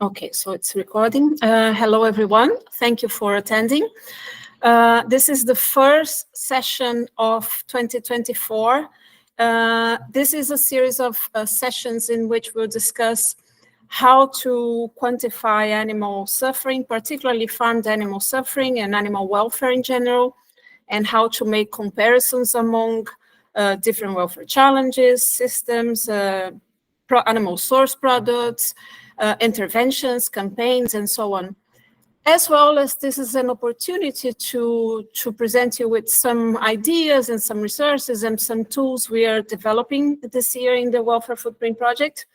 Okay, so it's recording. Hello, everyone. Thank you for attending. This is the first session of 2024. This is a series of sessions in which we'll discuss how to quantify animal suffering, particularly farmed animal suffering and animal welfare in general, and how to make comparisons among different welfare challenges, systems, animal source products, interventions, campaigns, and so on. As well as this is an opportunity to present you with some ideas and some resources and some tools we are developing this year in the Welfare Footprint Project.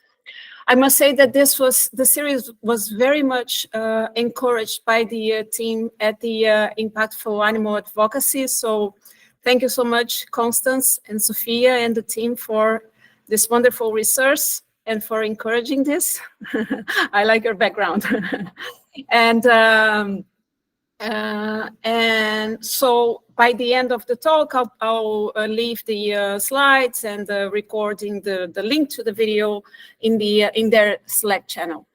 I must say that the series was very much encouraged by the team at the Impactful Animal Advocacy. So thank you so much, Constance and Sophia and the team, for this wonderful resource and for encouraging this. I like your background. And so by the end of the talk, I'll leave the slides and recording the link to the video in their Slack channel.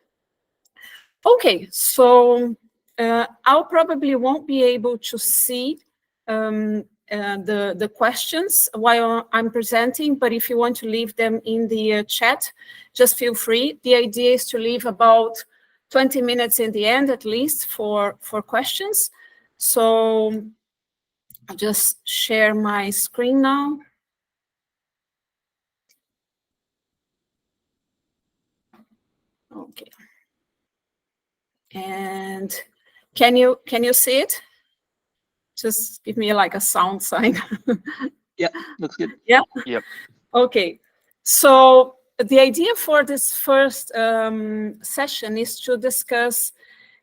Okay, so I probably won't be able to see the questions while I'm presenting, but if you want to leave them in the chat, just feel free. The idea is to leave about 20 minutes in the end, at least, for questions. So I'll just share my screen now. Okay. And can you see it? Just give me like a sound sign. Yeah, looks good. Yeah? Yep. Okay. So the idea for this first session is to discuss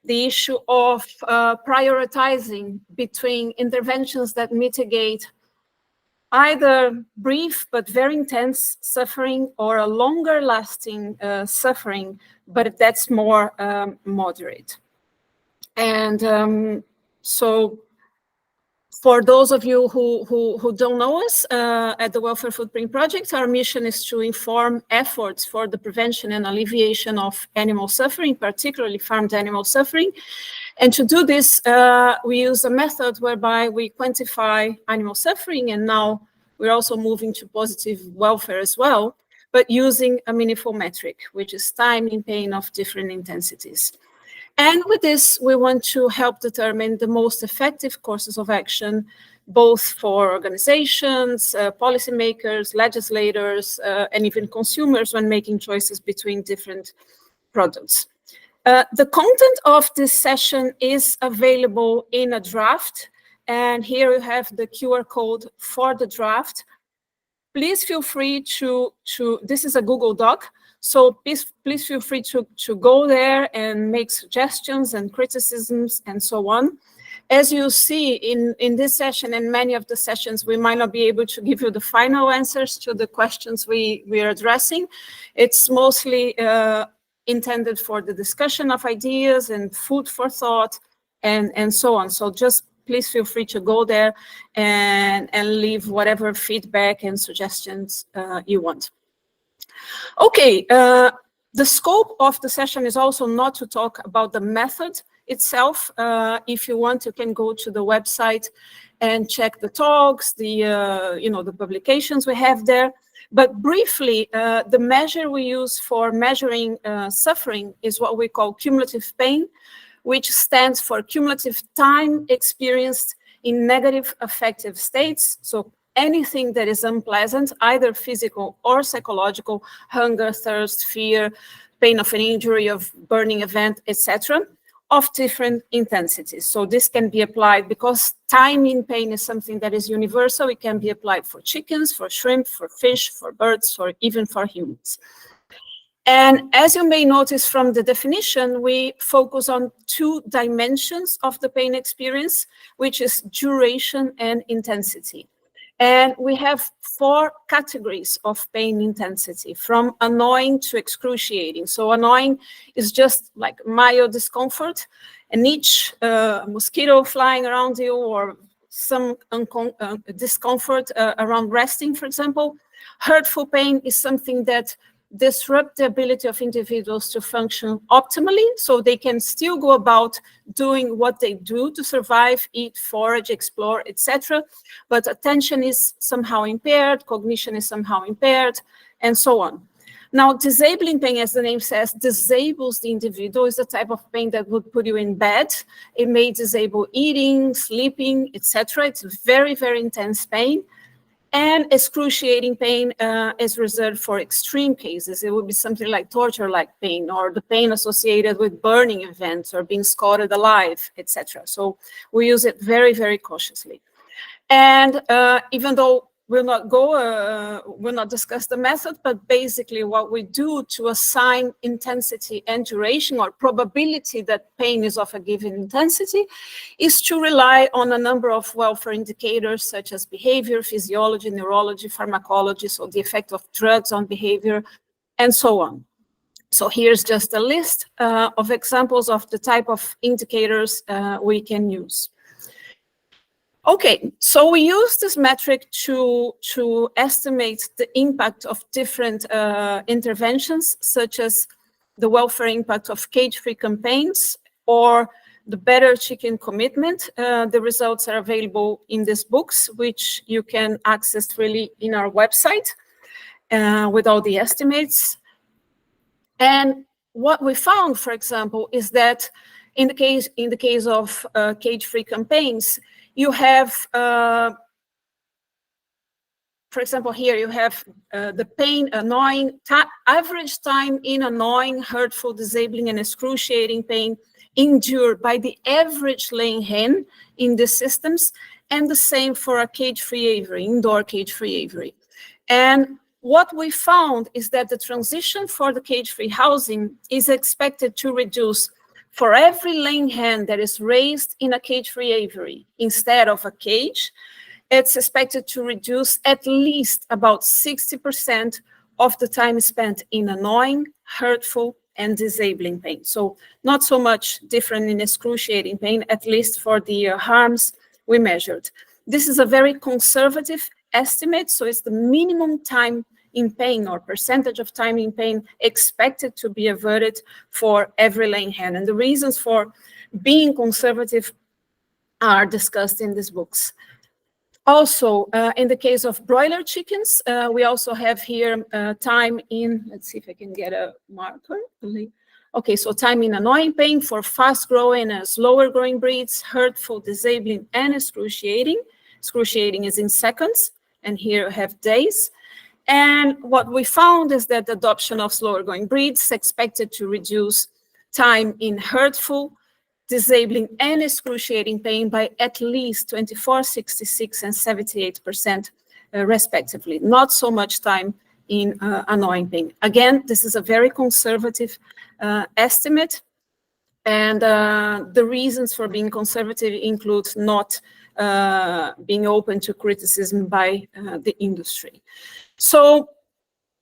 the issue of prioritizing between interventions that mitigate either brief but very intense suffering or a longer lasting suffering, but that's more moderate. And so for those of you who don't know us, at the Welfare Footprint Project, our mission is to inform efforts for the prevention and alleviation of animal suffering, particularly farmed animal suffering. And to do this, we use a method whereby we quantify animal suffering, and now we're also moving to positive welfare as well, but using a meaningful metric, which is time in pain of different intensities. And with this, we want to help determine the most effective courses of action, both for organizations, policymakers, legislators, and even consumers when making choices between different products. The content of this session is available in a draft, and here you have the QR code for the draft. Please feel free to this is a Google Doc, so please feel free to go there and make suggestions and criticisms and so on. As you see in this session and many of the sessions, we might not be able to give you the final answers to the questions we are addressing. It's mostly intended for the discussion of ideas and food for thought and so on. So just please feel free to go there and leave whatever feedback and suggestions you want. Okay, the scope of the session is also not to talk about the method itself. If you want, you can go to the website and check the talks, the publications we have there. But briefly, the measure we use for measuring suffering is what we call cumulative pain, which stands for cumulative time experienced in negative affective states. So anything that is unpleasant, either physical or psychological, hunger, thirst, fear, pain of an injury, of burning event, etc., of different intensities. So this can be applied because time in pain is something that is universal. It can be applied for chickens, for shrimp, for fish, for birds, or even for humans. And as you may notice from the definition, we focus on two dimensions of the pain experience, which is duration and intensity. And we have 4 categories of pain intensity, from annoying to excruciating. So annoying is just like mild discomfort, an itch, a mosquito flying around you, or some discomfort around resting, for example. Hurtful pain is something that disrupt the ability of individuals to function optimally, so they can still go about doing what they do to survive, eat, forage, explore, etc. But attention is somehow impaired, cognition is somehow impaired, and so on. Now, disabling pain, as the name says, disables the individual. Is the type of pain that would put you in bed. It may disable eating, sleeping, etc. It's very, very intense pain. And excruciating pain is reserved for extreme cases. It would be something like torture-like pain, or the pain associated with burning events or being scalded alive, etc. So we use it very, very cautiously. And even though we'll not discuss the method, but basically what we do to assign intensity and duration, or probability that pain is of a given intensity, is to rely on a number of welfare indicators such as behavior, physiology, neurology, pharmacology, so the effect of drugs on behavior, and so on. So here's just a list of examples of the type of indicators we can use. Okay, so we use this metric to estimate the impact of different interventions, such as the welfare impact of cage-free campaigns or the Better Chicken Commitment. The results are available in these books, which you can access freely in our website with all the estimates. And what we found, for example, is that in the case of cage-free campaigns, you have, for example, here you have the pain, annoying, average time in annoying, hurtful, disabling, and excruciating pain endured by the average laying hen in the systems, and the same for a cage-free aviary, indoor cage-free aviary. And what we found is that the transition for the cage-free housing is expected to reduce, for every laying hen that is raised in a cage-free aviary instead of a cage, it's expected to reduce at least about 60% of the time spent in annoying, hurtful, and disabling pain. So not so much different in excruciating pain, at least for the harms we measured. This is a very conservative estimate, so it's the minimum time in pain, or percentage of time in pain expected to be averted for every laying hen. And the reasons for being conservative are discussed in these books. Also, in the case of broiler chickens, we also have here time in, let's see if I can get a marker. Okay, so time in annoying pain for fast-growing and slower-growing breeds, hurtful, disabling, and excruciating. Excruciating is in seconds, and here I have days. And what we found is that the adoption of slower-growing breeds is expected to reduce time in hurtful, disabling, and excruciating pain by at least 24%, 66%, and 78%, respectively. Not so much time in annoying pain. Again, this is a very conservative estimate, and the reasons for being conservative include not being open to criticism by the industry. So,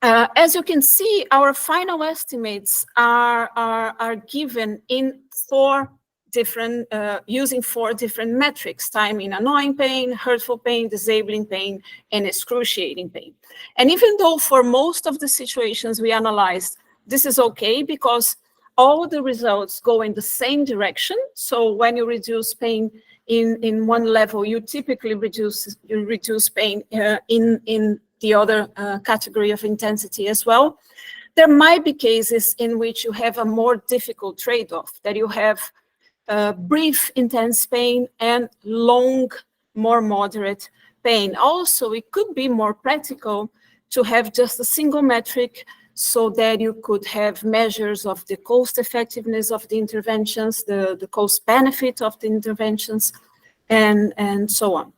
as you can see, our final estimates are given in using four different metrics: time in annoying pain, hurtful pain, disabling pain, and excruciating pain. And even though for most of the situations we analyzed, this is okay because all the results go in the same direction. So when you reduce pain in one level, you typically reduce pain in the other category of intensity as well. There might be cases in which you have a more difficult trade-off, that you have brief intense pain and long, more moderate pain. Also, it could be more practical to have just a single metric so that you could have measures of the cost effectiveness of the interventions, the cost benefit of the interventions, and so on.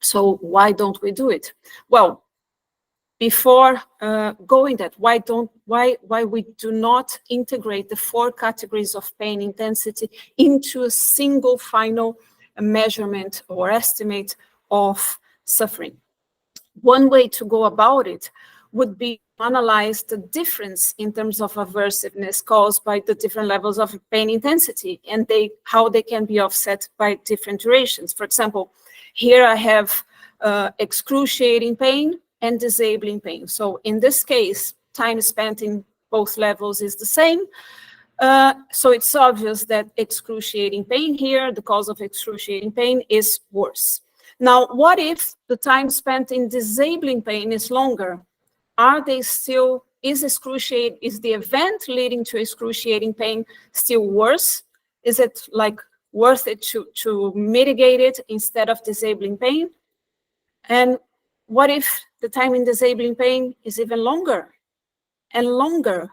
So why don't we do it? Well, before going that, why we do not integrate the four categories of pain intensity into a single final measurement or estimate of suffering? One way to go about it would be to analyze the difference in terms of aversiveness caused by the different levels of pain intensity and how they can be offset by different durations. For example, here I have excruciating pain and disabling pain. So in this case, time spent in both levels is the same. So it's obvious that excruciating pain here, the cause of excruciating pain, is worse. Now, what if the time spent in disabling pain is longer? Are they still, is the event leading to excruciating pain still worse? Is it like worth it to mitigate it instead of disabling pain? And what if the time in disabling pain is even longer and longer?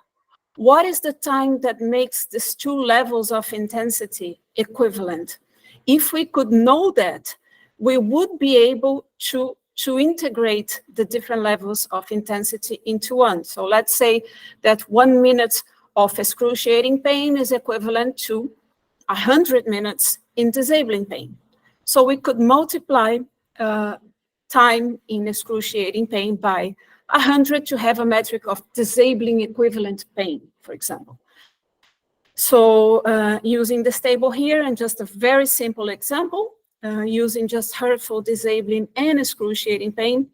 What is the time that makes these two levels of intensity equivalent? If we could know that, we would be able to integrate the different levels of intensity into one. So let's say that 1 minute of excruciating pain is equivalent to 100 minutes in disabling pain. So we could multiply time in excruciating pain by 100 to have a metric of disabling equivalent pain, for example. So using this table here and just a very simple example, using just hurtful, disabling, and excruciating pain,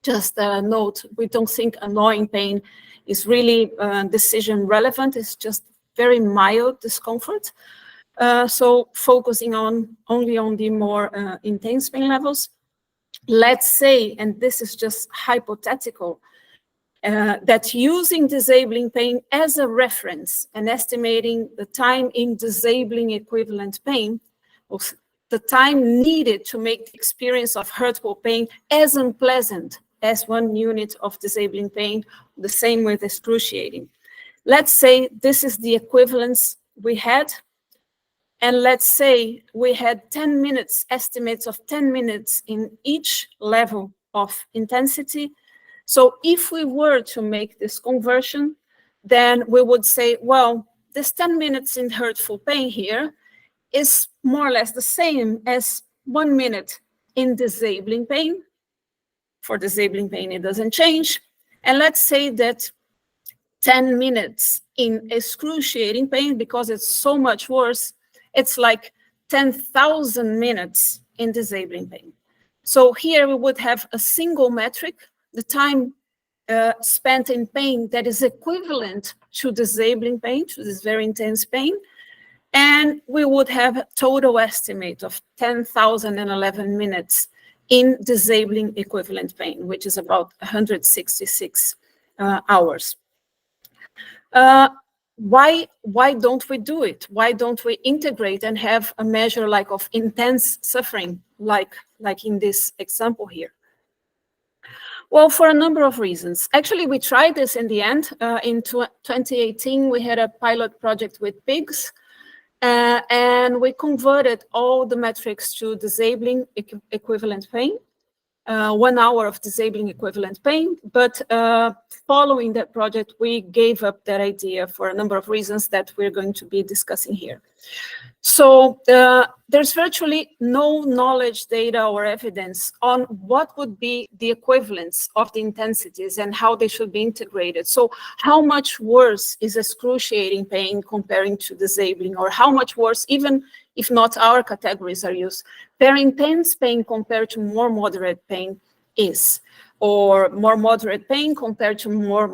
just note, we don't think annoying pain is really decision relevant. It's just very mild discomfort. So focusing only on the more intense pain levels. Let's say, and this is just hypothetical, that using disabling pain as a reference and estimating the time in disabling equivalent pain, the time needed to make the experience of hurtful pain as unpleasant as 1 unit of disabling pain, the same with excruciating. Let's say this is the equivalence we had, and let's say we had 10 minutes, estimates of 10 minutes in each level of intensity. So if we were to make this conversion, then we would say, well, this 10 minutes in hurtful pain here is more or less the same as 1 minute in disabling pain. For disabling pain, it doesn't change. And let's say that 10 minutes in excruciating pain, because it's so much worse, it's like 10,000 minutes in disabling pain. So here we would have a single metric, the time spent in pain that is equivalent to disabling pain, to this very intense pain. And we would have a total estimate of 10,011 minutes in disabling equivalent pain, which is about 166 hours. Why don't we do it? Why don't we integrate and have a measure like of intense suffering, like in this example here? Well, for a number of reasons. Actually, we tried this in the end. In 2018, we had a pilot project with pigs, and we converted all the metrics to disabling equivalent pain, 1 hour of disabling equivalent pain. But following that project, we gave up that idea for a number of reasons that we're going to be discussing here. So there's virtually no knowledge, data, or evidence on what would be the equivalence of the intensities and how they should be integrated. So how much worse is excruciating pain comparing to disabling, or how much worse, even if not our categories are used, very intense pain compared to more moderate pain is, or more moderate pain compared to more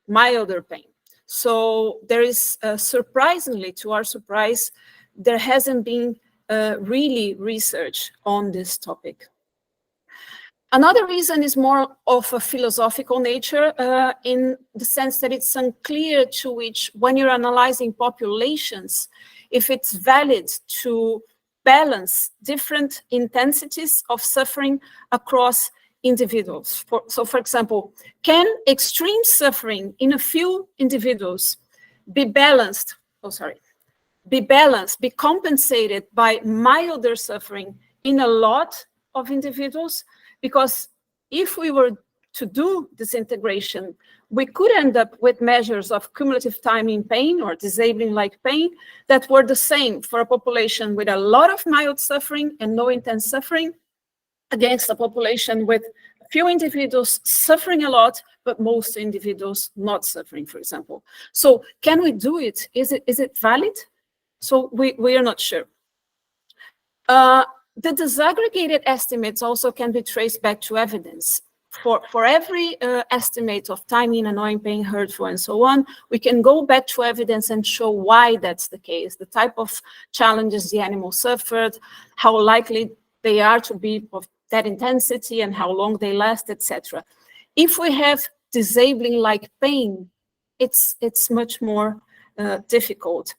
milder pain. So there is, surprisingly, to our surprise, there hasn't been really research on this topic. Another reason is more of a philosophical nature, in the sense that it's unclear to which, when you're analyzing populations, if it's valid to balance different intensities of suffering across individuals. So for example, can extreme suffering in a few individuals be balanced, be compensated by milder suffering in a lot of individuals? Because if we were to do this integration, we could end up with measures of cumulative time in pain or disabling-like pain that were the same for a population with a lot of mild suffering and no intense suffering, against a population with few individuals suffering a lot, but most individuals not suffering, for example. So can we do it? Is it valid? So we are not sure. The disaggregated estimates also can be traced back to evidence. for every estimate of time in annoying, pain, hurtful, and so on, we can go back to evidence and show why that's the case, the type of challenges the animal suffered, how likely they are to be of that intensity and how long they last, etc. If we have disabling like pain, it's much more difficult.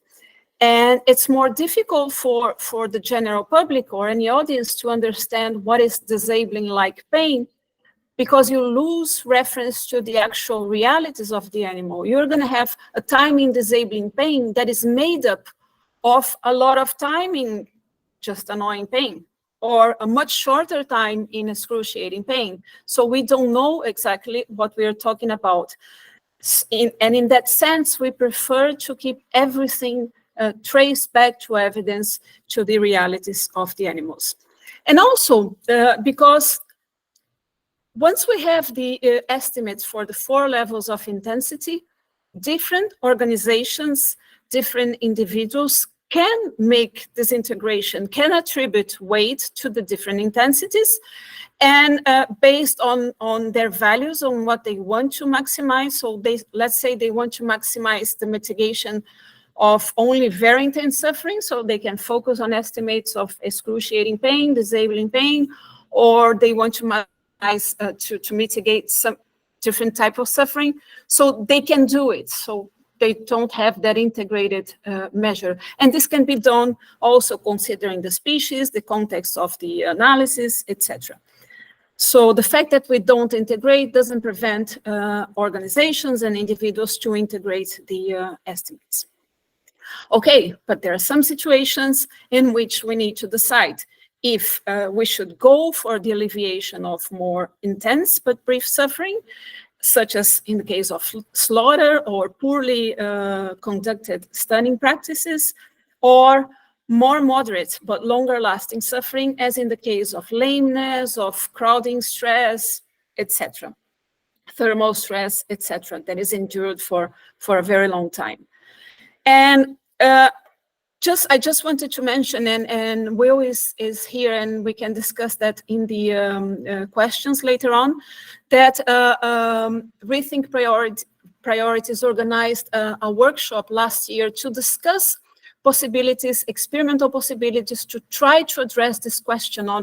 And it's more difficult for the general public or any audience to understand what is disabling like pain, because you lose reference to the actual realities of the animal. You're going to have a time in disabling pain that is made up of a lot of time in just annoying pain, or a much shorter time in excruciating pain. So we don't know exactly what we're talking about. And in that sense, we prefer to keep everything traced back to evidence, to the realities of the animals. And also, because once we have the estimates for the 4 levels of intensity, different organizations, different individuals can make this integration, can attribute weight to the different intensities, and based on their values, on what they want to maximize. So let's say they want to maximize the mitigation of only very intense suffering, so they can focus on estimates of excruciating pain, disabling pain, or they want to to mitigate some different type of suffering, so they can do it. So they don't have that integrated measure. And this can be done also considering the species, the context of the analysis, etc. So the fact that we don't integrate doesn't prevent organizations and individuals to integrate the estimates. Okay, but there are some situations in which we need to decide if we should go for the alleviation of more intense but brief suffering, such as in the case of slaughter or poorly conducted stunning practices, or more moderate but longer lasting suffering, as in the case of lameness, of crowding stress, etc., thermal stress, etc., that is endured for a very long time. And I just wanted to mention, and Will is here, and we can discuss that in the questions later on, that Rethink Priorities organized a workshop last year to discuss possibilities, experimental possibilities, to try to address this question on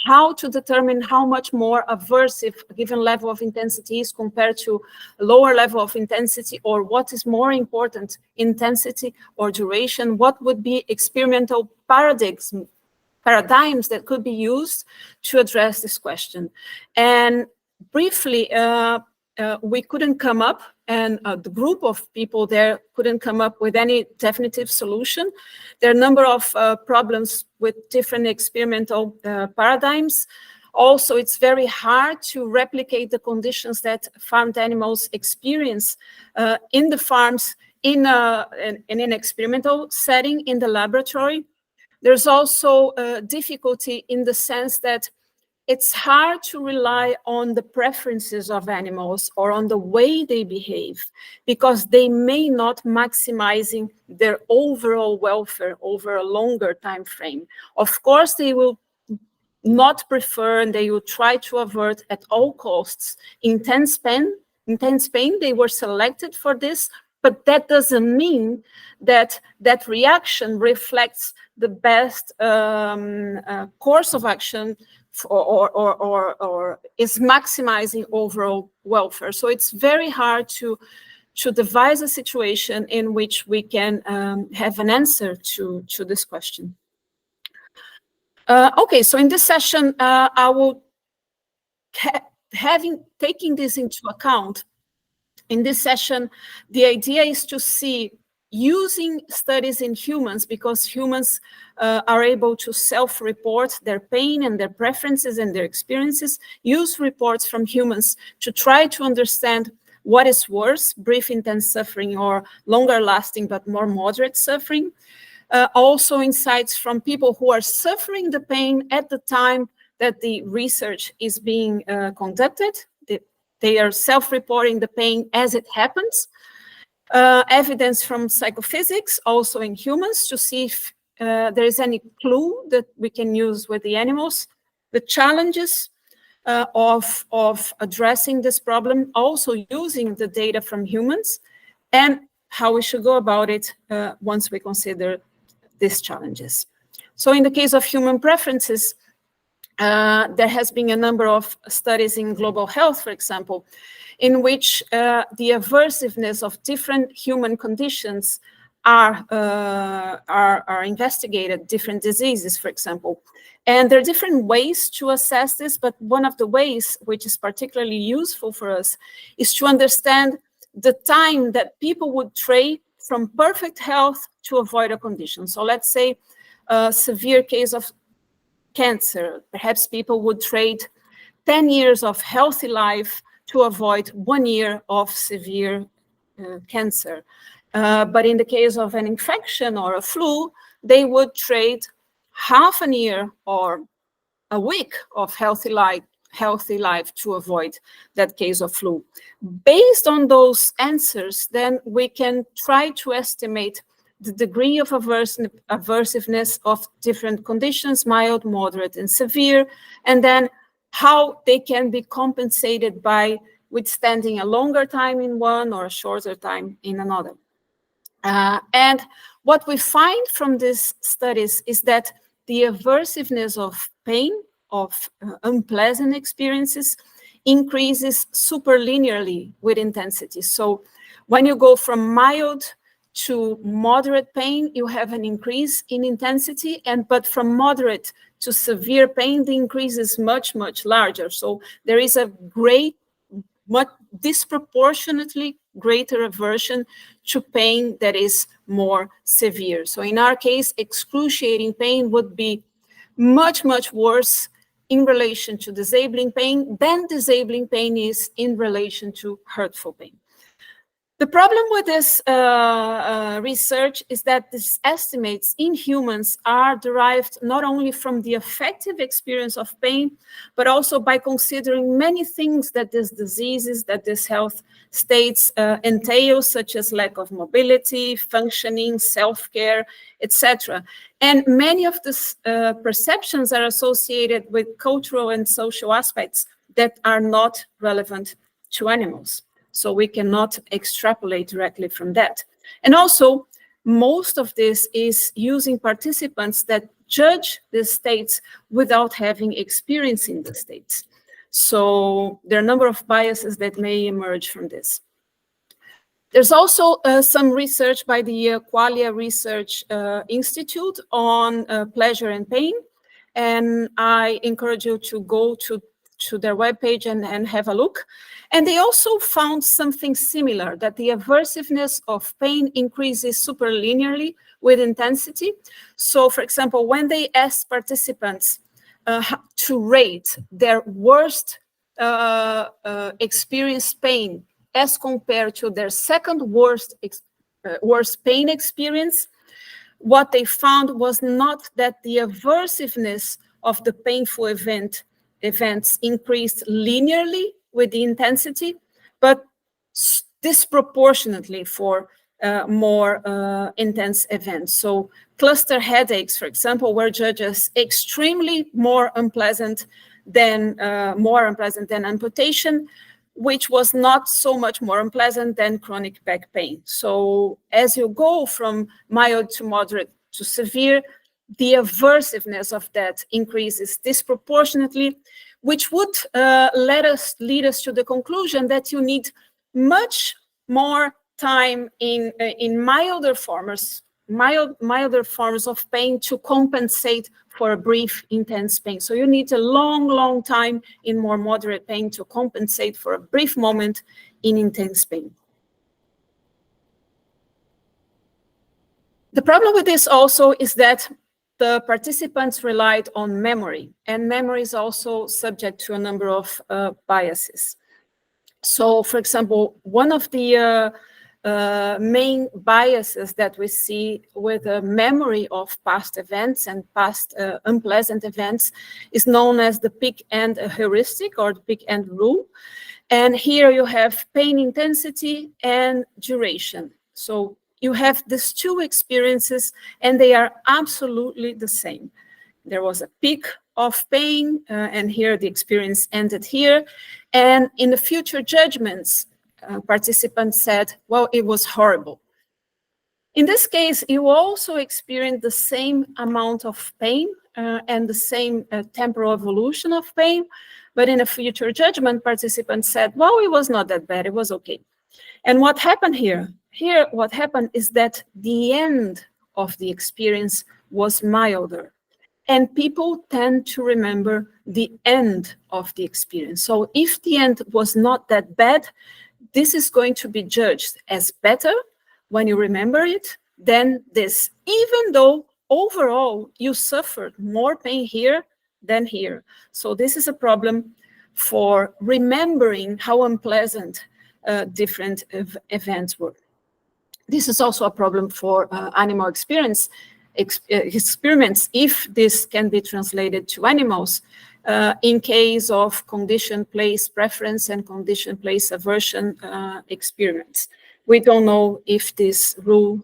how to determine how much more aversive a given level of intensity is compared to a lower level of intensity, or what is more important, intensity or duration. What would be experimental paradigms that could be used to address this question? And briefly, we couldn't come up, and the group of people there couldn't come up with any definitive solution. There are a number of problems with different experimental paradigms. Also, it's very hard to replicate the conditions that farmed animals experience in the farms in an experimental setting in the laboratory. There's also difficulty in the sense that it's hard to rely on the preferences of animals or on the way they behave, because they may not maximizing their overall welfare over a longer time frame. Of course, they will not prefer, and they will try to avert at all costs intense pain. They were selected for this, but that doesn't mean that that reaction reflects the best course of action or is maximizing overall welfare. So it's very hard to devise a situation in which we can have an answer to this question. Okay, so in this session, I will, taking this into account, in this session, the idea is to see, using studies in humans, because humans are able to self-report their pain and their preferences and their experiences, use reports from humans to try to understand what is worse, brief intense suffering or longer lasting but more moderate suffering. Also insights from people who are suffering the pain at the time that the research is being conducted. They are self-reporting the pain as it happens. Evidence from psychophysics, also in humans, to see if there is any clue that we can use with the animals. The challenges of addressing this problem, also using the data from humans, and how we should go about it once we consider these challenges. So in the case of human preferences, there has been a number of studies in global health, for example, in which the aversiveness of different human conditions are investigated, different diseases, for example. And there are different ways to assess this, but one of the ways which is particularly useful for us is to understand the time that people would trade from perfect health to avoid a condition. So let's say a severe case of cancer. Perhaps people would trade 10 years of healthy life to avoid 1 year of severe cancer. But in the case of an infection or a flu, they would trade half a year or a week of healthy life to avoid that case of flu. Based on those answers, then we can try to estimate the degree of aversiveness of different conditions, mild, moderate, and severe, and then how they can be compensated by withstanding a longer time in one or a shorter time in another. And what we find from these studies is that the aversiveness of pain, of unpleasant experiences, increases superlinearly with intensity. So when you go from mild to moderate pain, you have an increase in intensity, but from moderate to severe pain, the increase is much, much larger. So there is a disproportionately greater aversion to pain that is more severe. So in our case, excruciating pain would be much, much worse in relation to disabling pain than disabling pain is in relation to hurtful pain. The problem with this research is that these estimates in humans are derived not only from the affective experience of pain, but also by considering many things that these diseases, that these health states entail, such as lack of mobility, functioning, self-care, etc. And many of these perceptions are associated with cultural and social aspects that are not relevant to animals. So we cannot extrapolate directly from that. And also, most of this is using participants that judge the states without having experience in the states. So there are a number of biases that may emerge from this. There's also some research by the Qualia Research Institute on pleasure and pain. And I encourage you to go to their webpage and have a look. And they also found something similar, that the aversiveness of pain increases superlinearly with intensity. So, for example, when they asked participants to rate their worst experienced pain as compared to their second worst pain experience, what they found was not that the aversiveness of the painful events increased linearly with the intensity, but disproportionately for more intense events. So cluster headaches, for example, were judged as extremely more unpleasant than amputation, which was not so much more unpleasant than chronic back pain. So as you go from mild to moderate to severe, the aversiveness of that increases disproportionately, which would lead us to the conclusion that you need much more time in milder forms of pain to compensate for a brief intense pain. So you need a long, long time in more moderate pain to compensate for a brief moment in intense pain. The problem with this also is that the participants relied on memory, and memory is also subject to a number of biases. So, for example, one of the main biases that we see with the memory of past events and past unpleasant events is known as the peak-end heuristic, or the peak-end rule. And here you have pain intensity and duration. So you have these two experiences, and they are absolutely the same. There was a peak of pain, and here the experience ended here. And in the future judgments, participants said, well, it was horrible. In this case, you also experience the same amount of pain and the same temporal evolution of pain, but in a future judgment, participants said, well, it was not that bad, it was okay. And what happened here? Here, what happened is that the end of the experience was milder. And people tend to remember the end of the experience. So if the end was not that bad, this is going to be judged as better when you remember it than this, even though overall you suffered more pain here than here. So this is a problem for remembering how unpleasant different events were. This is also a problem for animal experiments, if this can be translated to animals, in case of condition-place preference and condition-place aversion experiments. We don't know if this rule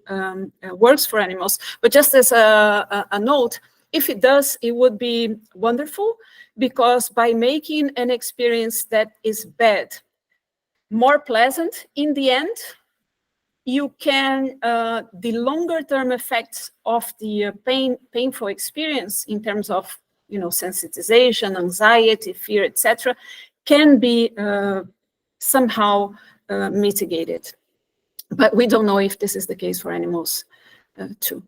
works for animals, but just as a note, if it does, it would be wonderful, because by making an experience that is bad more pleasant in the end, you can, the longer term effects of the painful experience in terms of, sensitization, anxiety, fear, etc., can be somehow mitigated. But we don't know if this is the case for animals too.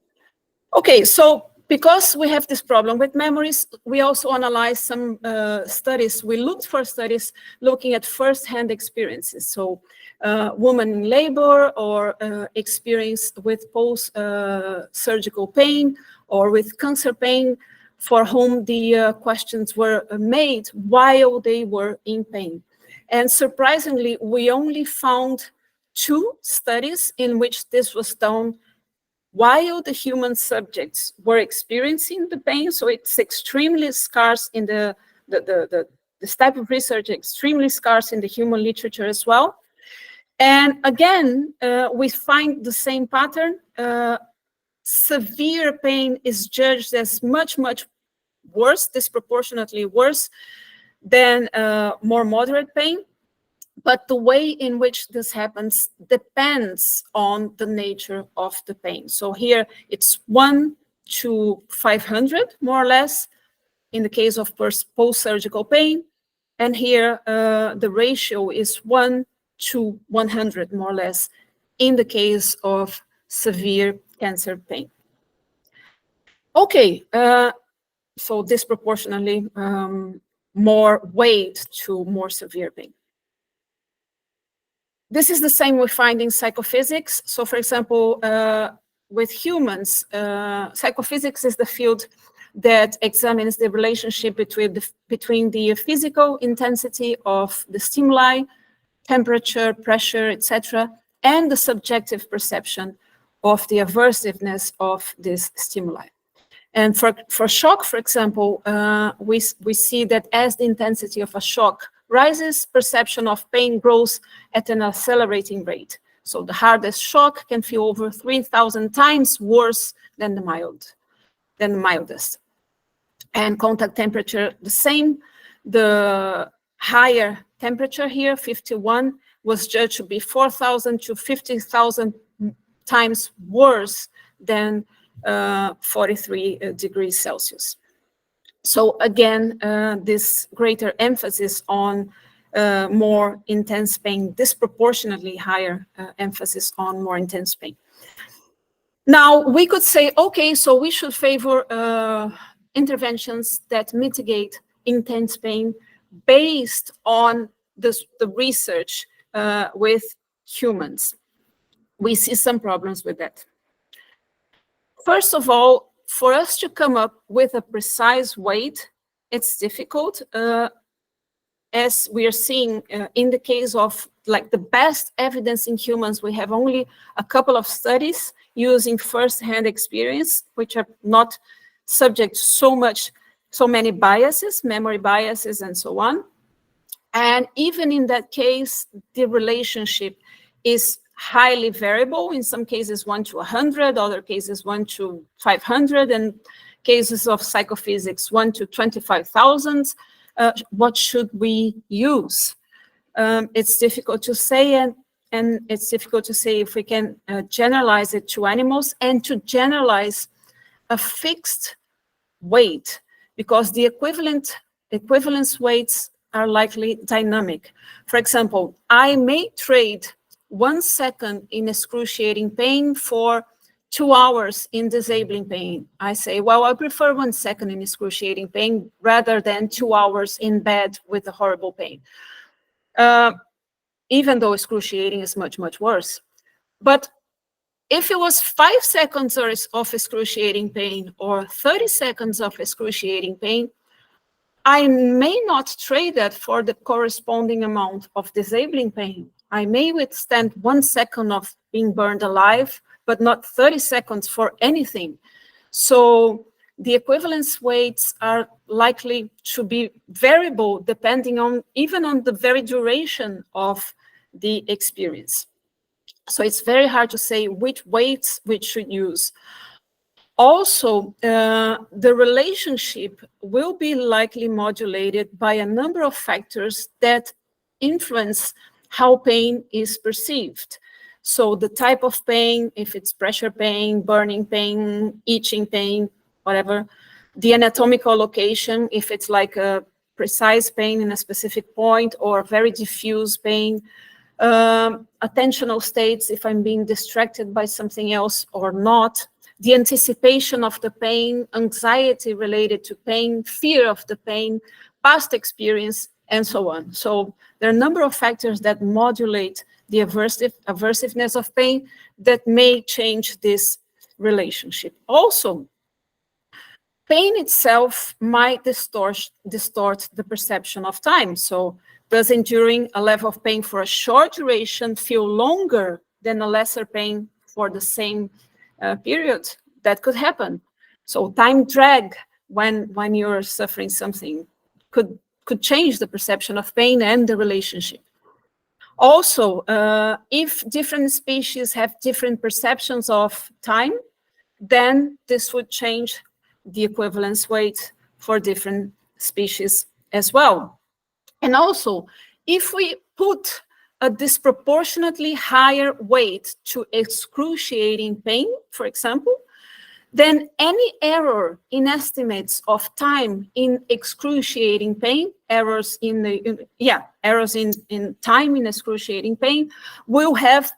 Okay, so because we have this problem with memories, we also analyzed some studies. We looked for studies looking at first-hand experiences. So women in labor, or experience with post-surgical pain, or with cancer pain, for whom the questions were made while they were in pain. And surprisingly, we only found 2 studies in which this was done while the human subjects were experiencing the pain. So it's extremely scarce in this type of research, extremely scarce in the human literature as well. And again, we find the same pattern. Severe pain is judged as much, much worse, disproportionately worse than more moderate pain. But the way in which this happens depends on the nature of the pain. So here it's 1 to 500, more or less, in the case of post-surgical pain. And here the ratio is 1 to 100, more or less, in the case of severe cancer pain. Okay, so disproportionately more weight to more severe pain. This is the same we find in psychophysics. So for example, with humans, psychophysics is the field that examines the relationship between the physical intensity of the stimuli, temperature, pressure, etc., and the subjective perception of the aversiveness of this stimuli. And for shock, for example, we see that as the intensity of a shock rises, perception of pain grows at an accelerating rate. So the hardest shock can feel over 3,000 times worse than the mildest. And contact temperature, the same. The higher temperature here, 51, was judged to be 4,000 to 50,000 times worse than 43 degrees Celsius. So again, this greater emphasis on more intense pain, disproportionately higher emphasis on more intense pain. Now, we could say, okay, so we should favor interventions that mitigate intense pain based on the research with humans. We see some problems with that. First of all, for us to come up with a precise weight, it's difficult. As we are seeing in the case of like the best evidence in humans, we have only a couple of studies using first-hand experience, which are not subject to so many biases, memory biases, and so on. And even in that case, the relationship is highly variable. In some cases, 1 to 100, other cases 1 to 500, and cases of psychophysics 1 to 25,000, what should we use? It's difficult to say, and it's difficult to say if we can generalize it to animals and to generalize a fixed weight, because the equivalence weights are likely dynamic. For example, I may trade 1 second in excruciating pain for 2 hours in disabling pain. I say, well, I prefer 1 second in excruciating pain rather than 2 hours in bed with a horrible pain. Even though excruciating is much, much worse. But if it was 5 seconds of excruciating pain or 30 seconds of excruciating pain, I may not trade that for the corresponding amount of disabling pain. I may withstand 1 second of being burned alive, but not 30 seconds for anything. So the equivalence weights are likely to be variable depending on even on the very duration of the experience. So it's very hard to say which weights we should use. Also, the relationship will be likely modulated by a number of factors that influence how pain is perceived. So the type of pain, if it's pressure pain, burning pain, itching pain, whatever. The anatomical location, if it's like a precise pain in a specific point or very diffuse pain. Attentional states, if I'm being distracted by something else or not. The anticipation of the pain, anxiety related to pain, fear of the pain, past experience, and so on. So there are a number of factors that modulate the aversiveness of pain that may change this relationship. Also, pain itself might distort the perception of time. So does enduring a level of pain for a short duration feel longer than a lesser pain for the same period? That could happen. So time drag when you're suffering something could change the perception of pain and the relationship. Also, if different species have different perceptions of time, then this would change the equivalence weight for different species as well. And also, if we put a disproportionately higher weight to excruciating pain, for example, then any error in estimates of time in excruciating pain, errors in time in excruciating pain, will have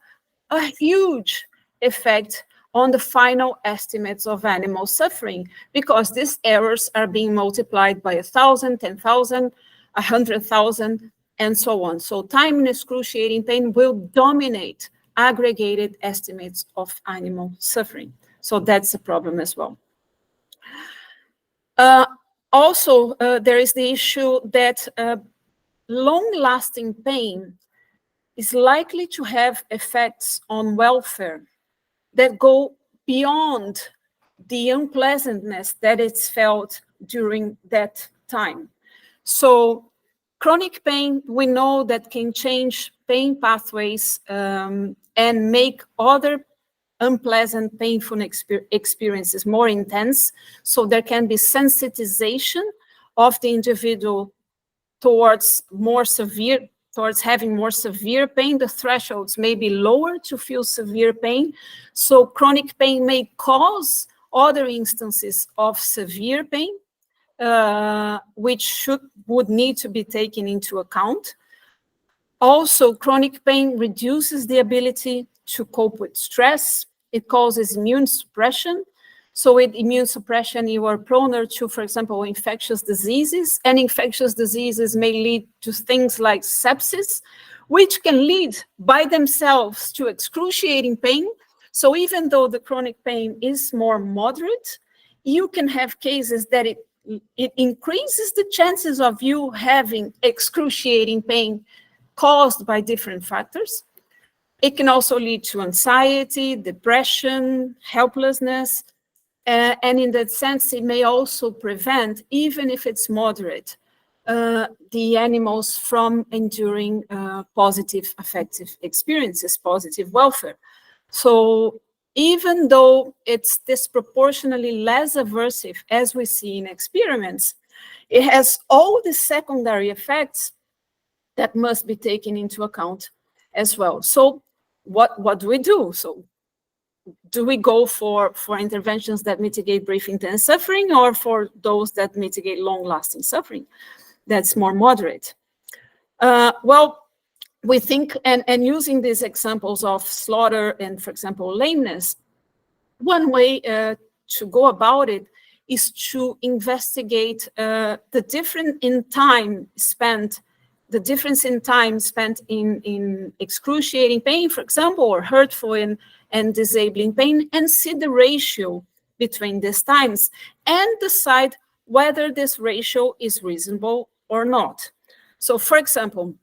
a huge effect on the final estimates of animal suffering, because these errors are being multiplied by 1,000, 10,000, 100,000, and so on. So time in excruciating pain will dominate aggregated estimates of animal suffering. So that's a problem as well. Also, there is the issue that long-lasting pain is likely to have effects on welfare that go beyond the unpleasantness that it's felt during that time. So chronic pain, we know that can change pain pathways and make other unpleasant, painful experiences more intense. So there can be sensitization of the individual towards having more severe pain. The thresholds may be lower to feel severe pain. So chronic pain may cause other instances of severe pain, which would need to be taken into account. Also, chronic pain reduces the ability to cope with stress. It causes immune suppression. So with immune suppression, you are prone to, for example, infectious diseases, and infectious diseases may lead to things like sepsis, which can lead by themselves to excruciating pain. So even though the chronic pain is more moderate, you can have cases that it increases the chances of you having excruciating pain caused by different factors. It can also lead to anxiety, depression, helplessness, and in that sense, it may also prevent, even if it's moderate, the animals from enduring positive affective experiences, positive welfare. So even though it's disproportionately less aversive, as we see in experiments, it has all the secondary effects that must be taken into account as well. So what do we do? So do we go for interventions that mitigate brief intense suffering, or for those that mitigate long-lasting suffering that's more moderate? Well, we think, and using these examples of slaughter and, for example, lameness, one way to go about it is to investigate the difference in time spent in excruciating pain, for example, or hurtful and disabling pain, and see the ratio between these times and decide whether this ratio is reasonable or not. So, for example,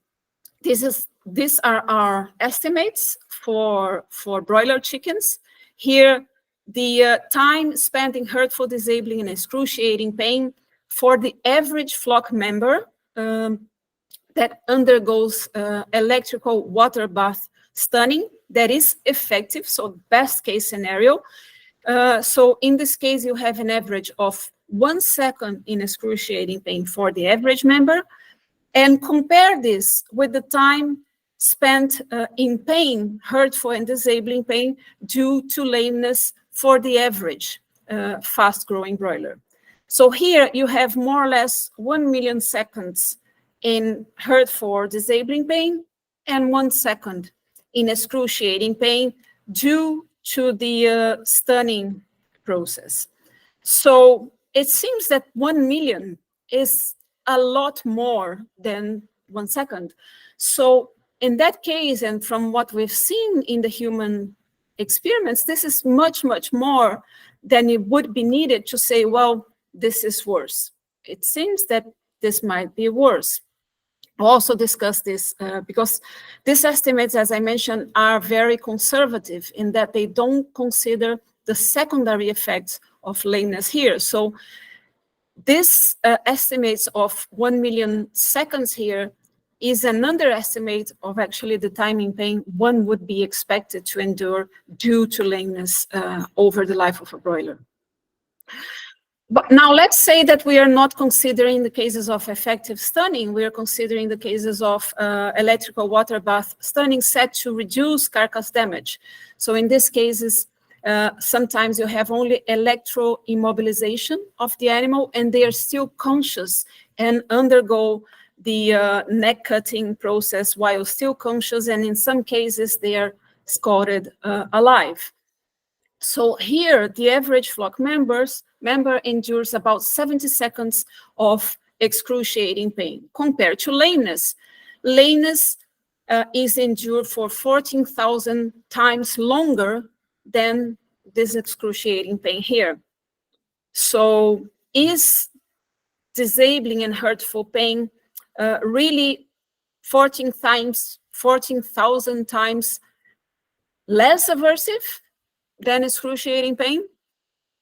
these are our estimates for broiler chickens. Here, the time spent in hurtful, disabling, and excruciating pain for the average flock member that undergoes electrical water bath stunning that is effective, so best case scenario. So in this case, you have an average of 1 second in excruciating pain for the average member, and compare this with the time spent in pain, hurtful and disabling pain due to lameness for the average fast-growing broiler. So here you have more or less 1 million seconds in hurtful or disabling pain and 1 second in excruciating pain due to the stunning process. So it seems that 1 million is a lot more than 1 second. So in that case, and from what we've seen in the human experiments, this is much, much more than it would be needed to say, well, this is worse. It seems that this might be worse. I'll also discuss this because these estimates, as I mentioned, are very conservative in that they don't consider the secondary effects of lameness here. So this estimates of 1 million seconds here is an underestimate of actually the time in pain one would be expected to endure due to lameness over the life of a broiler. But now let's say that we are not considering the cases of effective stunning. We are considering the cases of electrical water bath stunning set to reduce carcass damage. So in these cases, sometimes you have only electro-immobilization of the animal and they are still conscious and undergo the neck cutting process while still conscious, and in some cases they are scalded alive. So here, the average flock member endures about 70 seconds of excruciating pain compared to lameness. Lameness is endured for 14,000 times longer than this excruciating pain here. So is disabling and hurtful pain really 14,000 times less aversive than excruciating pain?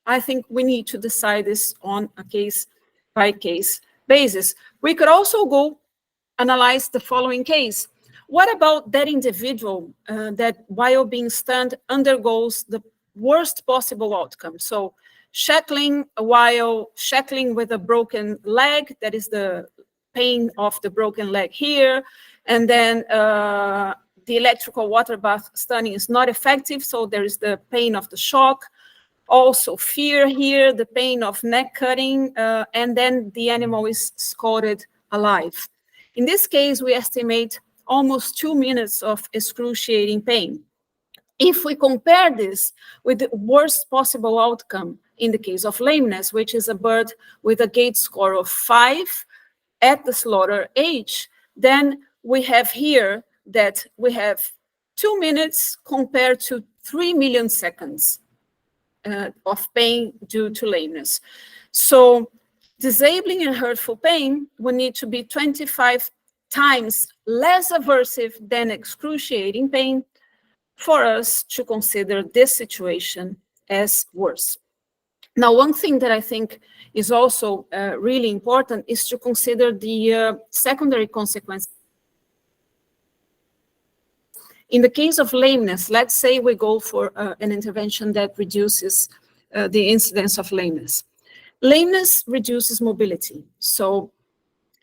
I think we need to decide this on a case-by-case basis. We could also go analyze the following case. What about that individual that while being stunned undergoes the worst possible outcome? So shackling while shackling with a broken leg, that is the pain of the broken leg here, and then the electrical water bath stunning is not effective, so there is the pain of the shock. Also fear here, the pain of neck cutting, and then the animal is scalded alive. In this case, we estimate almost 2 minutes of excruciating pain. If we compare this with the worst possible outcome in the case of lameness, which is a bird with a gait score of 5 at the slaughter age, then we have here that we have 2 minutes compared to 3 million seconds of pain due to lameness. So disabling and hurtful pain would need to be 25 times less aversive than excruciating pain for us to consider this situation as worse. Now, one thing that I think is also really important is to consider the secondary consequences In the case of lameness, let's say we go for an intervention that reduces the incidence of lameness. Lameness reduces mobility, so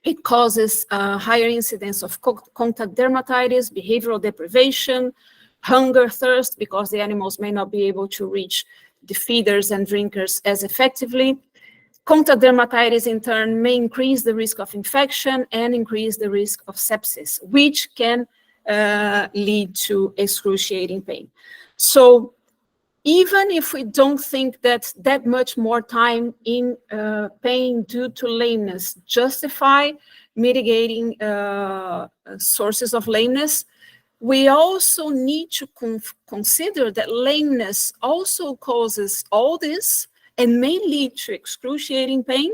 it causes a higher incidence of contact dermatitis, behavioral deprivation, hunger, thirst, because the animals may not be able to reach the feeders and drinkers as effectively. Contact dermatitis, in turn, may increase the risk of infection and increase the risk of sepsis, which can lead to excruciating pain. So even if we don't think that much more time in pain due to lameness justify mitigating sources of lameness, we also need to consider that lameness also causes all this and may lead to excruciating pain.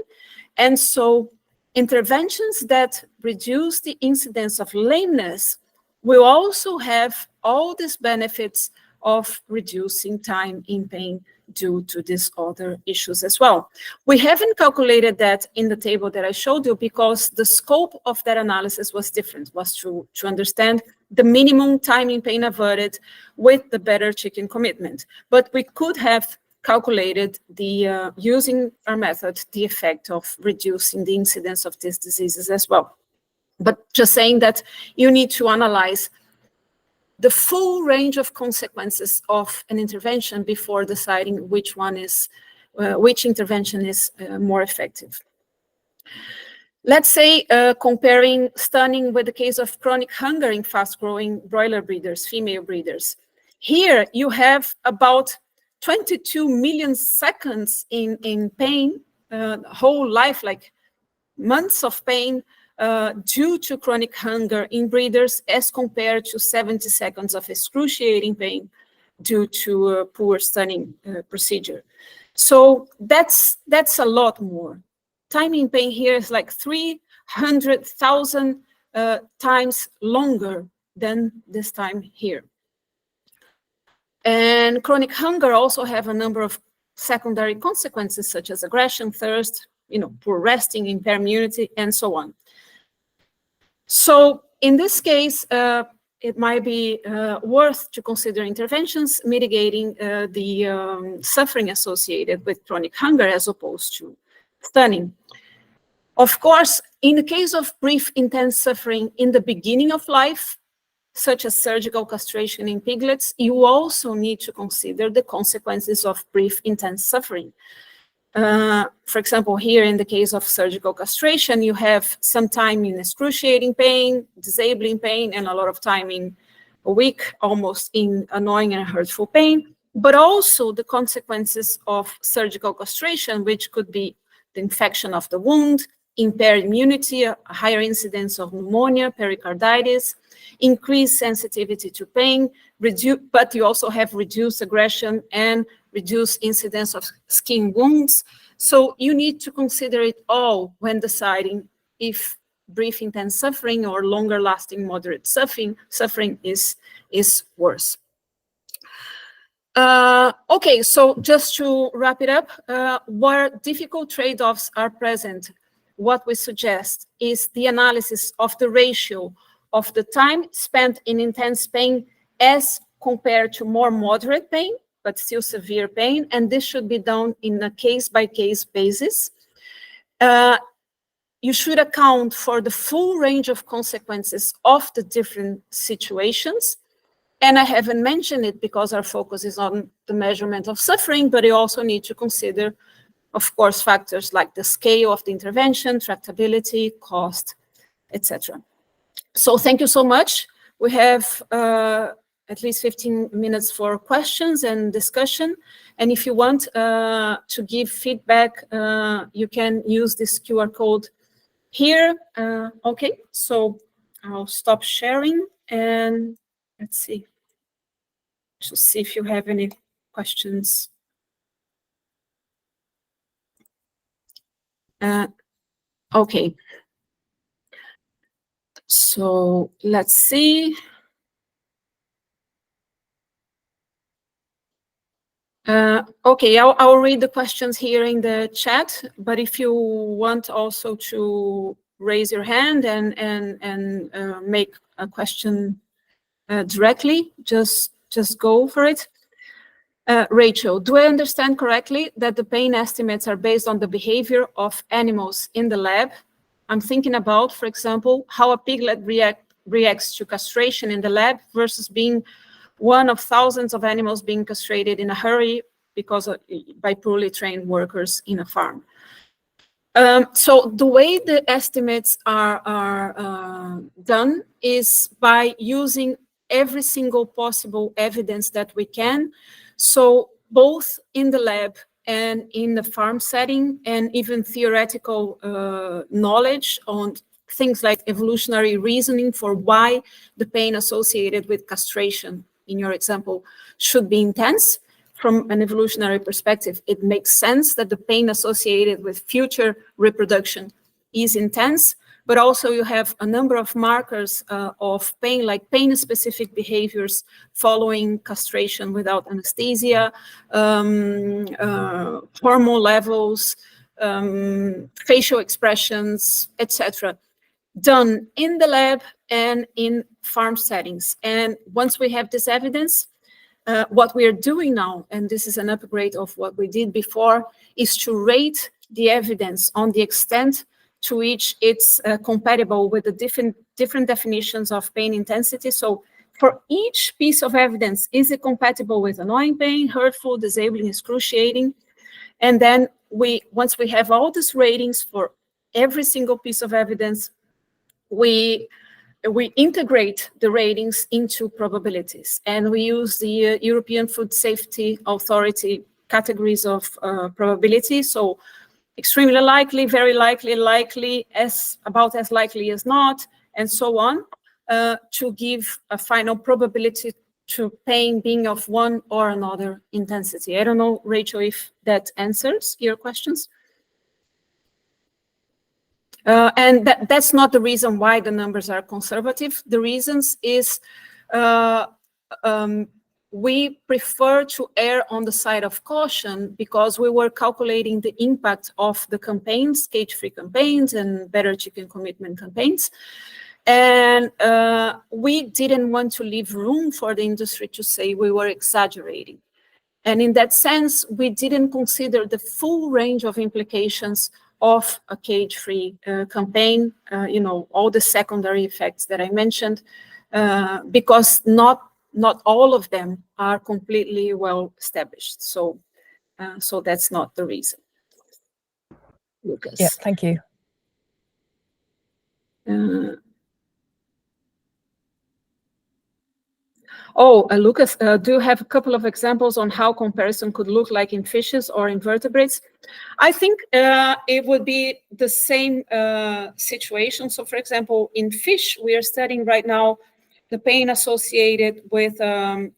And so interventions that reduce the incidence of lameness will also have all these benefits of reducing time in pain due to these other issues as well. We haven't calculated that in the table that I showed you because the scope of that analysis was different, was to understand the minimum time in pain averted with the better chicken commitment. But we could have calculated the using our method, the effect of reducing the incidence of these diseases as well. But just saying that you need to analyze the full range of consequences of an intervention before deciding which one is, which intervention is more effective. Let's say comparing stunning with the case of chronic hunger in fast-growing broiler breeders, female breeders. Here you have about 22 million seconds in pain, whole life, like months of pain, due to chronic hunger in breeders as compared to 70 seconds of excruciating pain due to a poor stunning procedure. So that's a lot more. Time in pain here is like 300,000 times longer than this time here. And chronic hunger also have a number of secondary consequences such as aggression, thirst, poor resting, impaired immunity, and so on. So in this case, it might be worth to consider interventions mitigating the suffering associated with chronic hunger as opposed to stunning. Of course, in the case of brief intense suffering in the beginning of life, such as surgical castration in piglets, you also need to consider the consequences of brief intense suffering. For example, here in the case of surgical castration, you have some time in excruciating pain, disabling pain, and a lot of time in a week, almost in annoying and hurtful pain, but also the consequences of surgical castration, which could be the infection of the wound, impaired immunity, a higher incidence of pneumonia, pericarditis, increased sensitivity to pain, but you also have reduced aggression and reduced incidence of skin wounds. So you need to consider it all when deciding if brief intense suffering or longer lasting moderate suffering is worse. Okay, so just to wrap it up, where difficult trade-offs are present, what we suggest is the analysis of the ratio of the time spent in intense pain as compared to more moderate pain, but still severe pain, and this should be done in a case-by-case basis. You should account for the full range of consequences of the different situations, and I haven't mentioned it because our focus is on the measurement of suffering, but you also need to consider, of course, factors like the scale of the intervention, tractability, cost, etc. So thank you so much. We have at least 15 minutes for questions and discussion. And if you want to give feedback, you can use this QR code here. Okay, so I'll stop sharing and let's see. To see if you have any questions. Okay. So let's see. Okay, I'll read the questions here in the chat, but if you want also to raise your hand and make a question directly. Just go for it. Rachel, do I understand correctly that the pain estimates are based on the behavior of animals in the lab? I'm thinking about, for example, how a piglet reacts to castration in the lab versus being one of thousands of animals being castrated in a hurry by poorly trained workers in a farm. So the way the estimates are done is by using every single possible evidence that we can. So both in the lab and in the farm setting, and even theoretical knowledge on things like evolutionary reasoning for why the pain associated with castration, in your example, should be intense. From an evolutionary perspective, it makes sense that the pain associated with future reproduction is intense, but also you have a number of markers of pain, like pain-specific behaviors following castration without anesthesia, hormone levels, facial expressions, etc., done in the lab and in farm settings. And once we have this evidence, what we are doing now, and this is an upgrade of what we did before, is to rate the evidence on the extent to which it's compatible with the different definitions of pain intensity. So for each piece of evidence, is it compatible with annoying pain, hurtful, disabling, excruciating? And then once we have all these ratings for every single piece of evidence, we integrate the ratings into probabilities, and we use the European Food Safety Authority categories of probability. So extremely likely, very likely, likely, about as likely as not, and so on, to give a final probability to pain being of one or another intensity. I don't know, Rachel, if that answers your questions. And that's not the reason why the numbers are conservative. The reasons is we prefer to err on the side of caution because we were calculating the impact of the campaigns, cage-free campaigns and better chicken commitment campaigns. And we didn't want to leave room for the industry to say we were exaggerating. And in that sense, we didn't consider the full range of implications of a cage-free campaign, all the secondary effects that I mentioned, because not all of them are completely well established. So that's not the reason. Lucas. Yeah, thank you. Lucas, do you have a couple of examples on how comparison could look like in fishes or invertebrates? I think it would be the same situation. So, for example, in fish, we are studying right now the pain associated with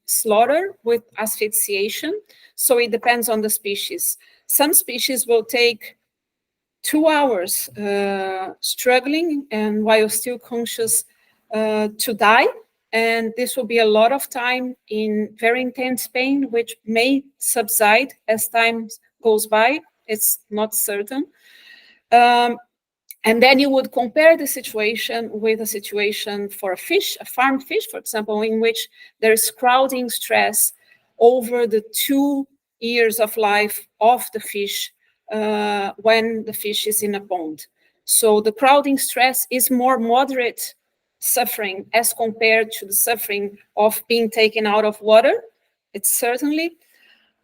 slaughter, with asphyxiation. So it depends on the species. Some species will take 2 hours struggling and while still conscious to die. And this will be a lot of time in very intense pain, which may subside as time goes by. It's not certain. And then you would compare the situation with a situation for a fish, a farm fish, for example, in which there's crowding stress over the 2 years of life of the fish when the fish is in a pond. So the crowding stress is more moderate suffering as compared to the suffering of being taken out of water. It's certainly,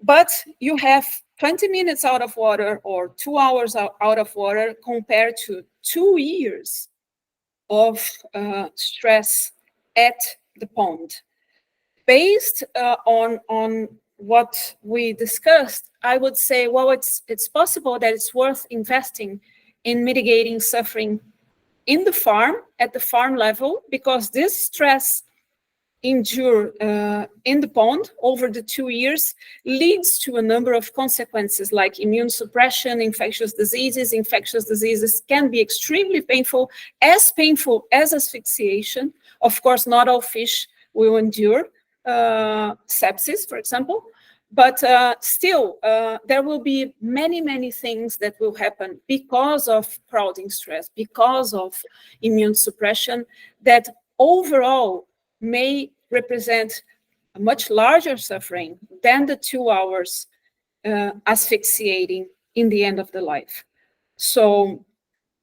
but you have 20 minutes out of water or 2 hours out of water compared to 2 years of stress at the pond. Based on what we discussed, I would say, well, it's possible that it's worth investing in mitigating suffering in the farm, at the farm level, because this stress endure in the pond over the 2 years leads to a number of consequences like immune suppression, infectious diseases. Infectious diseases can be extremely painful as asphyxiation. Of course, not all fish will endure sepsis, for example, but still, there will be many things that will happen because of crowding stress, because of immune suppression, that overall may represent a much larger suffering than the 2 hours asphyxiating in the end of the life. So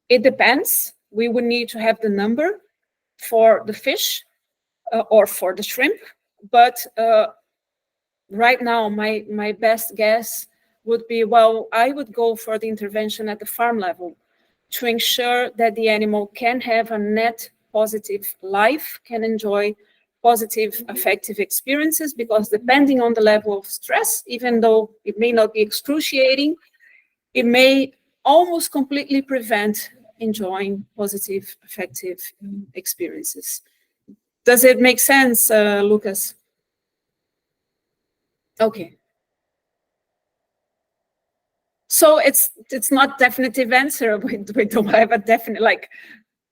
it depends. We would need to have the number for the fish or for the shrimp, but right now my best guess would be, well, I would go for the intervention at the farm level to ensure that the animal can have a net positive life, can enjoy positive affective experiences, because depending on the level of stress, even though it may not be excruciating, it may almost completely prevent enjoying positive affective experiences. Does it make sense, Lucas? Okay. So it's not definitive answer. We don't have a definite, like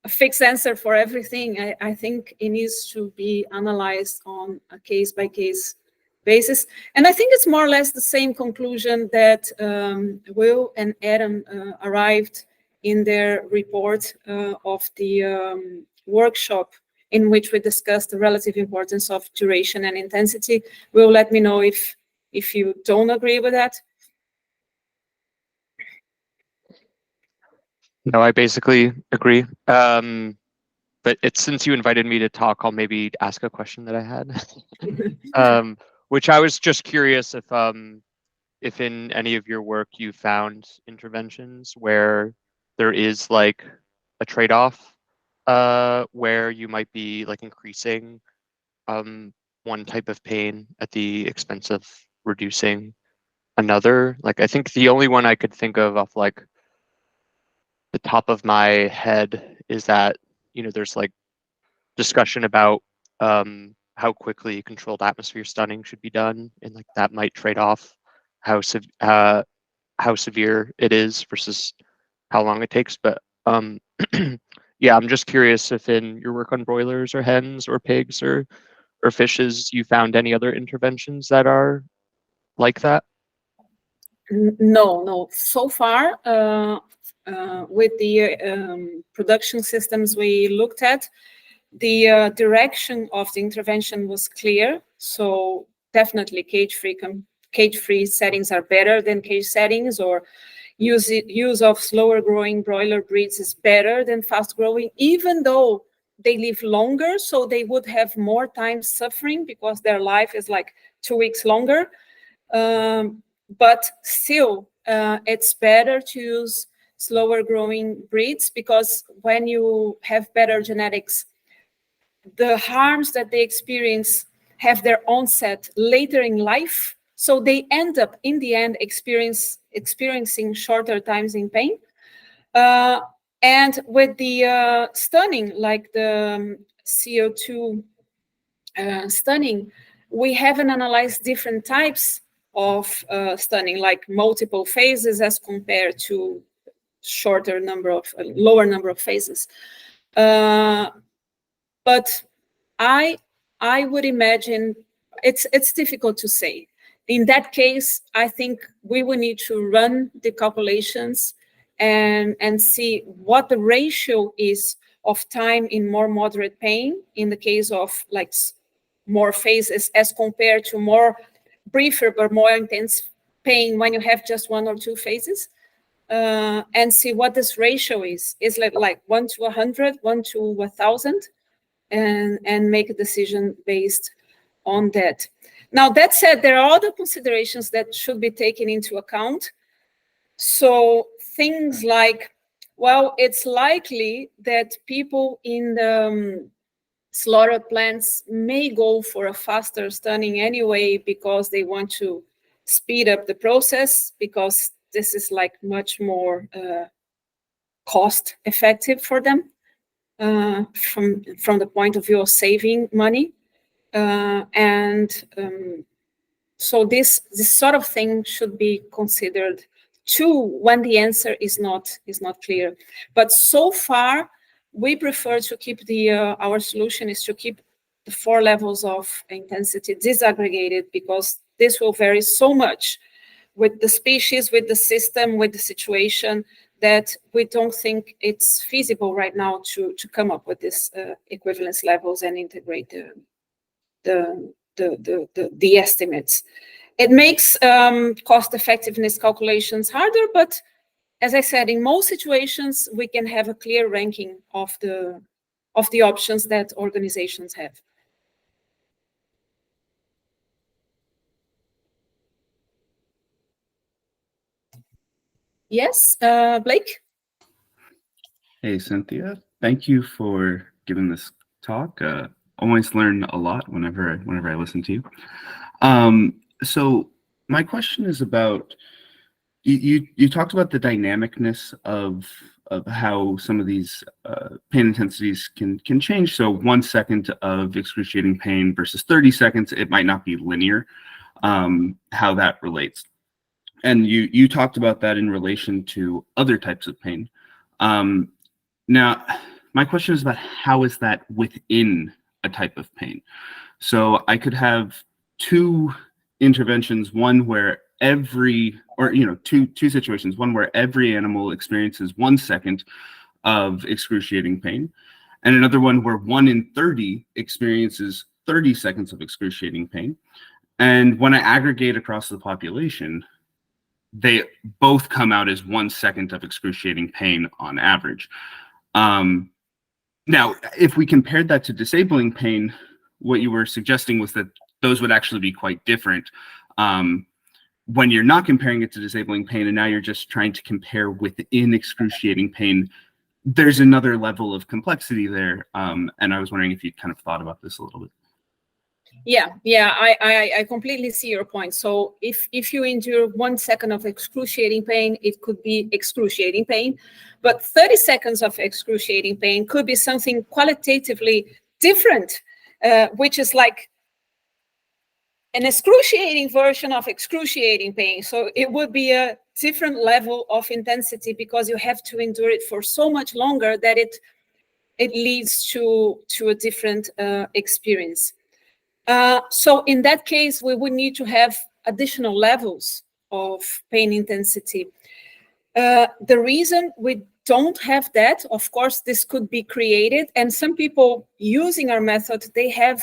a fixed answer for everything. I think it needs to be analyzed on a case by case basis. And I think it's more or less the same conclusion that Will and Adam arrived in their report of the workshop in which we discussed the relative importance of duration and intensity. Will, let me know if you don't agree with that. No, I basically agree. But since you invited me to talk, I'll maybe ask a question that I had, which I was just curious if in any of your work you found interventions where there is like a trade-off, where you might be like increasing one type of pain at the expense of reducing another. Like I think the only one I could think of off like the top of my head is that, you know, there's like discussion about how quickly controlled atmosphere stunning should be done, and like that might trade off how severe it is versus how long it takes. But yeah, I'm just curious if in your work on broilers or hens or pigs or fishes, you found any other interventions that are like that? No. So far, with the production systems we looked at, the direction of the intervention was clear. So definitely cage-free settings are better than cage settings, or use of slower growing broiler breeds is better than fast growing, even though they live longer, so they would have more time suffering because their life is like 2 weeks longer. But still, it's better to use slower growing breeds, because when you have better genetics, the harms that they experience have their onset later in life. So they end up, in the end, experiencing shorter times in pain. And with the stunning, like the CO2 stunning, we haven't analyzed different types of stunning, like multiple phases as compared to lower number of phases. But I would imagine it's difficult to say. In that case, I think we will need to run the calculations and see what the ratio is of time in more moderate pain in the case of like more phases as compared to more briefer but more intense pain when you have just 1 or 2 phases, and see what this ratio is. Is like 1 to 100, 1 to 1,000, and make a decision based on that. Now, that said, there are other considerations that should be taken into account. So things like, well, it's likely that people in the slaughter plants may go for a faster stunning anyway, because they want to speed up the process, because this is like much more cost effective for them from the point of view of saving money. So this sort of thing should be considered too when the answer is not clear. But so far, we prefer to keep our solution is to keep the 4 levels of intensity disaggregated, because this will vary so much with the species, with the system, with the situation, that we don't think it's feasible right now to come up with this equivalence levels and integrate them. the estimates. It makes cost effectiveness calculations harder, but as I said, in most situations, we can have a clear ranking of the options that organizations have. Yes, Blake? Hey, Cynthia. Thank you for giving this talk. Always learn a lot whenever I listen to you. So my question is about you talked about the dynamicness of how some of these pain intensities can change. So 1 second of excruciating pain versus 30 seconds, it might not be linear. How that relates. And you talked about that in relation to other types of pain. Now, my question is about how is that within a type of pain? So I could have two interventions, one where two situations, one where every animal experiences 1 second of excruciating pain, and another one where 1 in 30 experiences 30 seconds of excruciating pain. And when I aggregate across the population, they both come out as 1 second of excruciating pain on average. Now, if we compared that to disabling pain, what you were suggesting was that those would actually be quite different. When you're not comparing it to disabling pain, and now you're just trying to compare within excruciating pain, there's another level of complexity there. And I was wondering if you kind of thought about this a little bit. Yeah, I completely see your point. So if you endure 1 second of excruciating pain, it could be excruciating pain, but 30 seconds of excruciating pain could be something qualitatively different, which is like an excruciating version of excruciating pain. So it would be a different level of intensity because you have to endure it for so much longer that it leads to a different experience. So in that case, we would need to have additional levels of pain intensity. The reason we don't have that, of course, this could be created, and some people using our method, they have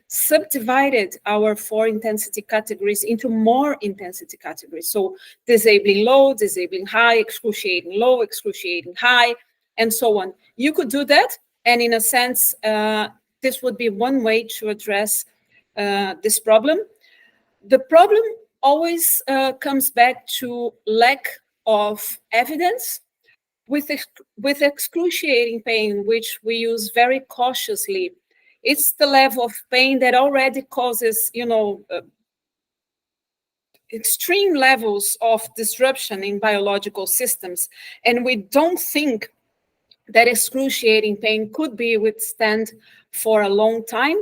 subdivided our 4 intensity categories into more intensity categories. So disabling low, disabling high, excruciating low, excruciating high, and so on. You could do that, and in a sense, this would be one way to address this problem. The problem always comes back to lack of evidence. With excruciating pain, which we use very cautiously, it's the level of pain that already causes, extreme levels of disruption in biological systems. And we don't think that excruciating pain could be withstand for a long time.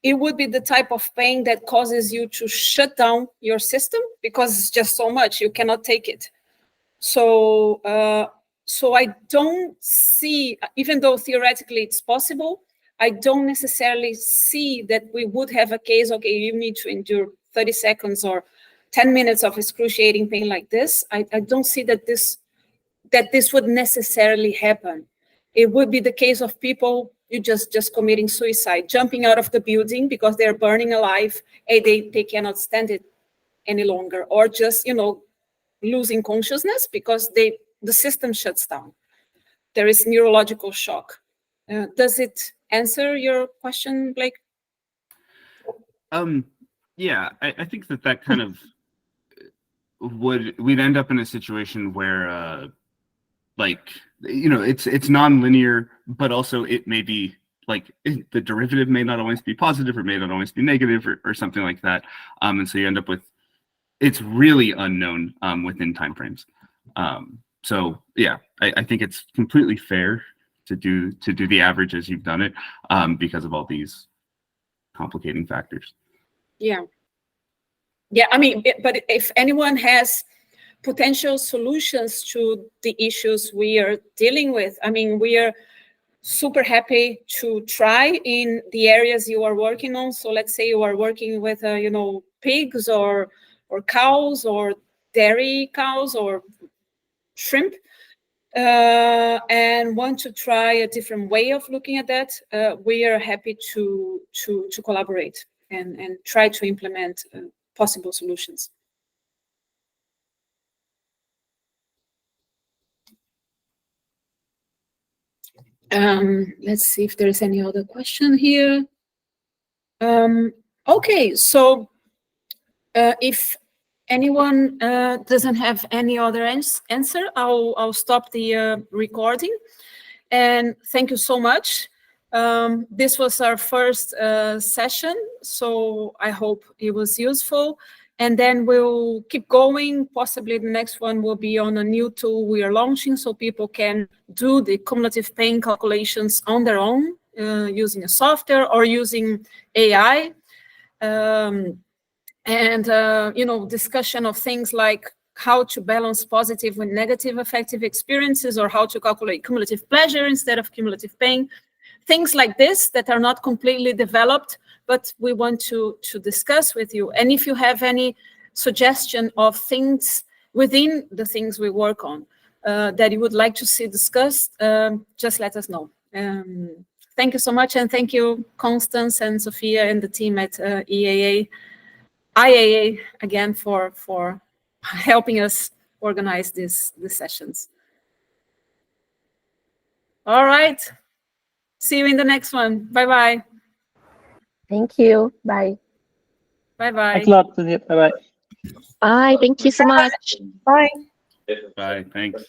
It would be the type of pain that causes you to shut down your system because it's just so much, you cannot take it. So I don't see, even though theoretically it's possible, I don't necessarily see that we would have a case, okay, you need to endure 30 seconds or 10 minutes of excruciating pain like this. I don't see that this would necessarily happen. It would be the case of people you just committing suicide, jumping out of the building because they're burning alive and they cannot stand it any longer, or just, losing consciousness because the system shuts down. There is neurological shock. Does it answer your question, Blake? Yeah, I think that kind of we'd end up in a situation where it's non-linear, but also it may be like the derivative may not always be positive or may not always be negative or something like that. And so you end up with, it's really unknown within timeframes. So yeah, I think it's completely fair to do the average as you've done it because of all these complicating factors. Yeah. I mean, but if anyone has potential solutions to the issues we are dealing with, I mean, we are super happy to try in the areas you are working on. So let's say you are working with, pigs or cows or dairy cows or shrimp, and want to try a different way of looking at that. We are happy to collaborate and try to implement possible solutions. Let's see if there's any other question here. Okay, so if anyone doesn't have any other answer, I'll stop the recording. And thank you so much. This was our first session, so I hope it was useful. And then we'll keep going. Possibly the next one will be on a new tool we are launching, so people can do the cumulative pain calculations on their own using a software or using AI. Discussion of things like how to balance positive with negative affective experiences, or how to calculate cumulative pleasure instead of cumulative pain. Things like this that are not completely developed, but we want to discuss with you. And if you have any suggestion of things within the things we work on that you would like to see discussed, just let us know. Thank you so much, and thank you, Constance and Sophia and the team at IAA again for helping us organize these sessions. All right. See you in the next one. Bye-bye. Thank you. Bye. Bye-bye. Thanks a lot. Bye-bye. Bye. Thank you so much. Bye. Bye. Thanks.